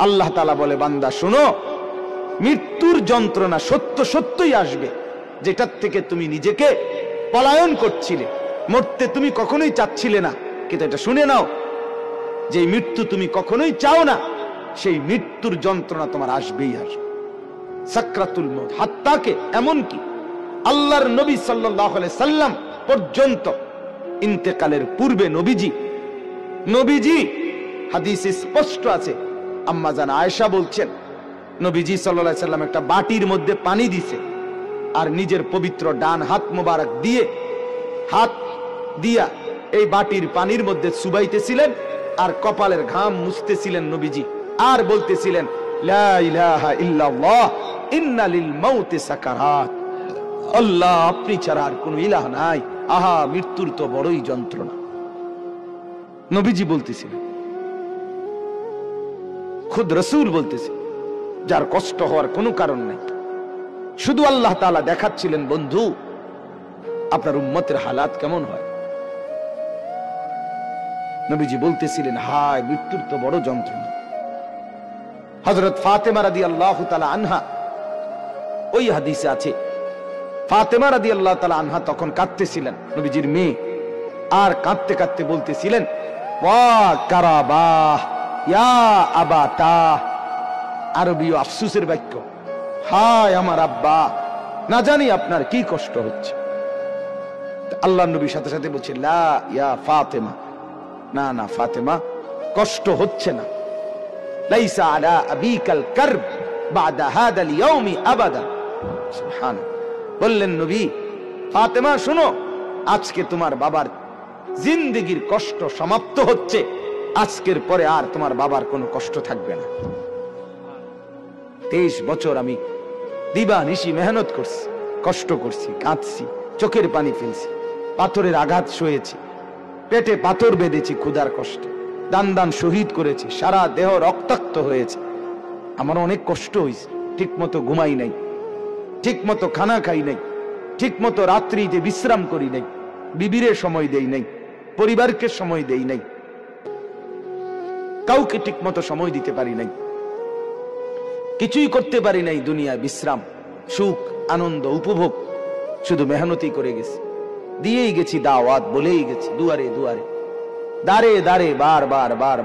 আল্লাহ তাআলা বলে, বান্দা শোনো, মৃত্যুর যন্ত্রণা সত্য সত্যই আসবে, যেটার থেকে তুমি নিজেকে পলায়ন করছিলে, মরতে তুমি কখনোই চাচ্ছিলে না, কিন্তু এটা শুনে নাও, যে মৃত্যু তুমি কখনোই চাও না, সেই মৃত্যুর যন্ত্রণা তোমার আসবেই আসবে। সাকরাতুল মউত, হাত্তাকে এমনকি আল্লাহর নবী সাল্লাল্লাহু আলাইহি সাল্লাম পর্যন্ত ইন্তেকালের পূর্বে নবীজি হাদিসে স্পষ্ট আছে, আম্মা জান আয়েশা বলছেন, নবীজি সাল্লাল্লাহু আলাইহি সাল্লাম একটা বাটির মধ্যে পানি দিছে, আর নিজের পবিত্র ডান হাত মোবারক দিয়ে হাত দিয়া এই বাটির পানির মধ্যে চুবাইতেছিলেন, আর কপালের ঘাম মুছতেছিলেন নবীজি, আর বলতেছিলেন, লা ইলাহা ইল্লাল্লাহ ইন্না লিল মাউতি সাকারাত, আল্লাহ আপনি ছাড়া আর কোনো ইলাহ নাই, আহা মৃত্যুর তো বড়ই যন্ত্রণা। নবীজি বলতেছিলেন, খুদ রাসূল বলতেছে, যার কষ্ট হওয়ার কোনো কারণ নাই, শুধু আল্লাহ তাআলা দেখাচ্ছিলেন, বন্ধু আপনার উম্মতের হালাত কেমন হয়। নবীজি বলতেছিলেন, হায় মৃত্যুর তো বড় যন্ত্রণা। হযরত ফাতেমা রাদিয়াল্লাহু তাআলা আনহা, ওই হাদিসে আছে, ফাতেমা রাদিয়াল্লাহু তাআলা আনহা তখন কাঁদতেছিলেন, নবীজির মেয়ে, আর কাঁদতে কাঁদতে বলতেছিলেন, ওয়া কারাবাহ ইয়া আবাতা, আরবীয় আফসোসের বাক্য, হায় আমার আব্বা, না জানি আপনার কি কষ্ট হচ্ছে। আল্লাহ নবীর সাথে সাথে বলছে, লা ইয়া ফাতেমা, না না ফাতেমা, কষ্ট হচ্ছে না, লাইসা আলা আবিকাল কারব বাদা হাদাল ইয়াউমি আবাদা। সুবহানাল্লাহ। বললেন নবী, ফাতেমা শোনো, আজকে তোমার বাবার জিন্দেগীর কষ্ট সমাপ্ত হচ্ছে, আজকের পরে আর তোমার বাবার কোনো কষ্ট থাকবে না। 23 বছর আমি দিবা নিশি মেহনত করছি, কষ্ট করছি, কাঁদছি, চোখের পানি ফেলছি, পাথরের আঘাত সয়েছি, পেটে পাথর বেঁধেছি ক্ষুধার কষ্টে, দান দান শহীদ করেছি, সারা দেহ রক্তাক্ত হয়েছে, আমার অনেক কষ্ট হয়েছে, ঠিক মতো ঘুমাই নাই, ঠিক মতো খানা খাই নাই, ঠিক মতো রাত্রিতে বিশ্রাম করি নাই, বিবিরে সময় দেই নাই, পরিবারকে সময় দেই নাই, কাউকে ঠিক মতো সময় দিতে পারি নাই, কিছুই করতে পারি নাই দুনিয়ায়, বিশ্রাম, সুখ, আনন্দ, উপভোগ, শুধু মেহনতই করে গেছি, দিয়েই গেছি দাওয়াত, বলেই গেছি দুয়ারে দুয়ারে, দাঁড়ে দাঁড়ে, বার বার বার।